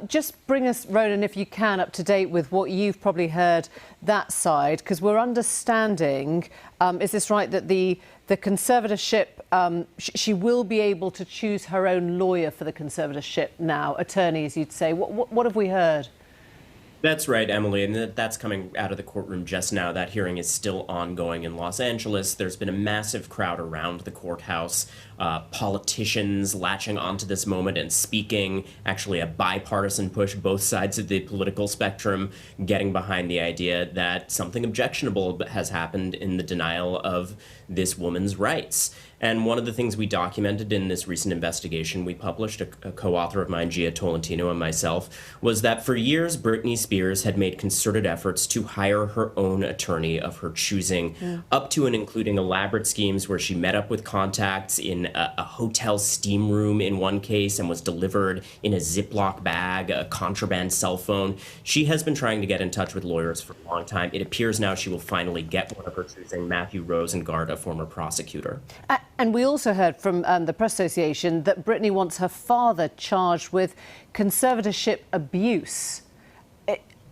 Just bring us, Ronan, if you can, up to date with what you've probably heard that side, because we're understanding, is this right, that the conservatorship, she will be able to choose her own lawyer for the conservatorship now, attorneys, you'd say. What have we heard? That's right, Emily, and that's coming out of the courtroom just now. That hearing is still ongoing in Los Angeles. There's been a massive crowd around the courthouse, politicians latching onto this moment and speaking, actually a bipartisan push, both sides of the political spectrum getting behind the idea that something objectionable has happened in the denial of this woman's rights. And one of the things we documented in this recent investigation we published, a co-author of mine, Gia Tolentino, and myself, was that for years, Britney Spears had made concerted efforts to hire her own attorney of her choosing, up to and including elaborate schemes where she met up with contacts in a hotel steam room in one case and was delivered in a Ziploc bag, a contraband cell phone. She has been trying to get in touch with lawyers for a long time. It appears now she will finally get one of her choosing, Matthew Rosengart, a former prosecutor. And we also heard from the Press Association that Britney wants her father charged with conservatorship abuse.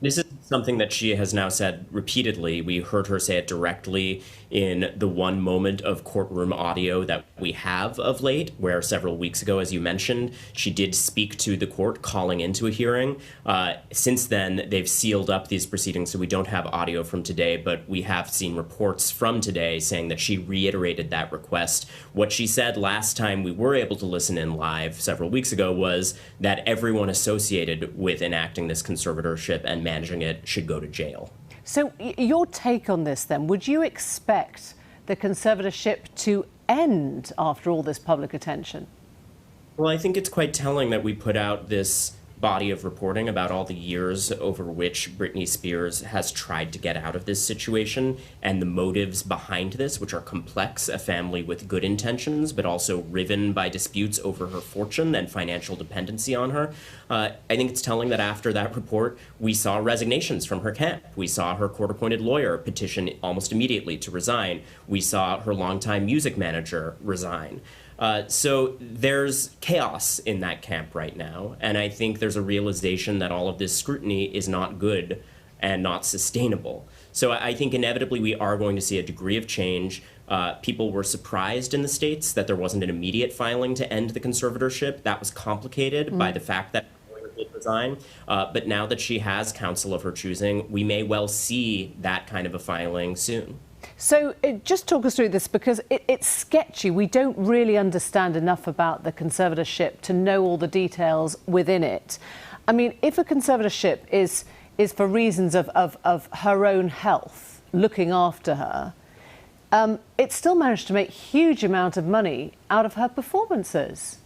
This is something that she has now said repeatedly. We heard her say it directly in the one moment of courtroom audio that we have of late, where several weeks ago, as you mentioned, she did speak to the court calling into a hearing. Since then, they've sealed up these proceedings, so we don't have audio from today, but we have seen reports from today saying that she reiterated that request. What she said last time we were able to listen in live several weeks ago was that everyone associated with enacting this conservatorship and managing it should go to jail. So your take on this then, would you expect the conservatorship to end after all this public attention? Well, I think it's quite telling that we put out this body of reporting about all the years over which Britney Spears has tried to get out of this situation and the motives behind this, which are complex, a family with good intentions, but also riven by disputes over her fortune and financial dependency on her. I think it's telling that after that report, we saw resignations from her camp. We saw her court-appointed lawyer petition almost immediately to resign. We saw her longtime music manager resign. So there's chaos in that camp right now, and I think there's a realization that all of this scrutiny is not good and not sustainable. So I think inevitably we are going to see a degree of change. People were surprised in the States that there wasn't an immediate filing to end the conservatorship. That was complicated by the fact that did resign. But now that she has counsel of her choosing, we may well see that kind of a filing soon. So just talk us through this, because it's sketchy. We don't really understand enough about the conservatorship to know all the details within it. I mean, if a conservatorship is for reasons of her own health, looking after her, it still managed to make a huge amount of money out of her performances.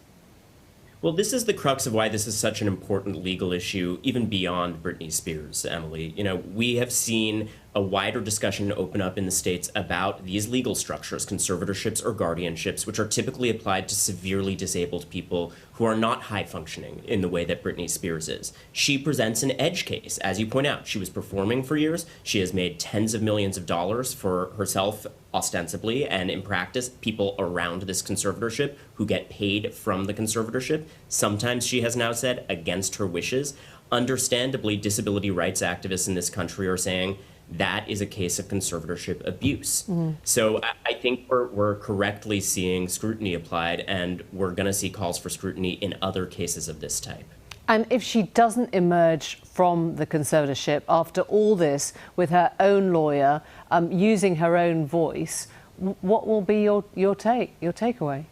Well, this is the crux of why this is such an important legal issue, even beyond Britney Spears, Emily. You know, we have seen a wider discussion open up in the States about these legal structures, conservatorships or guardianships, which are typically applied to severely disabled people who are not high functioning in the way that Britney Spears is. She presents an edge case. As you point out, she was performing for years. She has made tens of millions of dollars for herself, ostensibly, and in practice, people around this conservatorship who get paid from the conservatorship. Sometimes, she has now said, against her wishes. Understandably, disability rights activists in this country are saying that is a case of conservatorship abuse. So I think we're correctly seeing scrutiny applied, and we're going to see calls for scrutiny in other cases of this type. And if she doesn't emerge from the conservatorship after all this with her own lawyer, using her own voice, what will be your takeaway?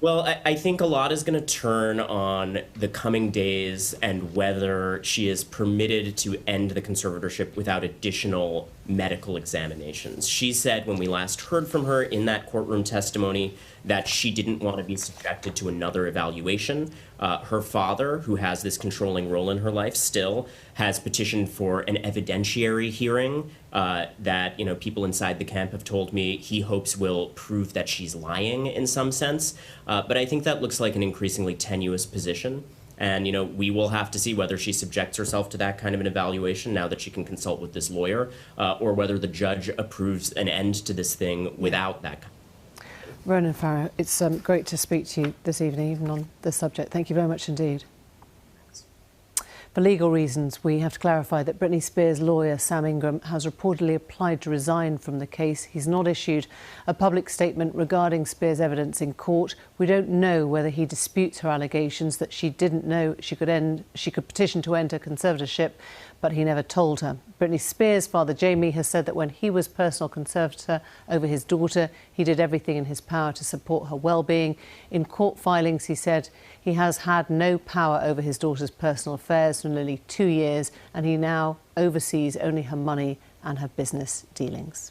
Well, I think a lot is going to turn on the coming days and whether she is permitted to end the conservatorship without additional medical examinations. She said when we last heard from her in that courtroom testimony that she didn't want to be subjected to another evaluation. Her father, who has this controlling role in her life still, has petitioned for an evidentiary hearing that, you know, people inside the camp have told me he hopes will prove that she's lying in some sense. But I think that looks like an increasingly tenuous position. And, you know, we will have to see whether she subjects herself to that kind of an evaluation now that she can consult with this lawyer, or whether the judge approves an end to this thing without that. Ronan Farrow, it's great to speak to you this evening, even on this subject. Thank you very much indeed. For legal reasons, we have to clarify that Britney Spears' lawyer, Sam Ingram, has reportedly applied to resign from the case. He's not issued a public statement regarding Spears' evidence in court. We don't know whether he disputes her allegations that she didn't know she could petition to end her conservatorship, but he never told her. Britney Spears' father, Jamie, has said that when he was personal conservator over his daughter, he did everything in his power to support her well-being. In court filings, he said he has had no power over his daughter's personal affairs for nearly 2 years, and he now oversees only her money and her business dealings.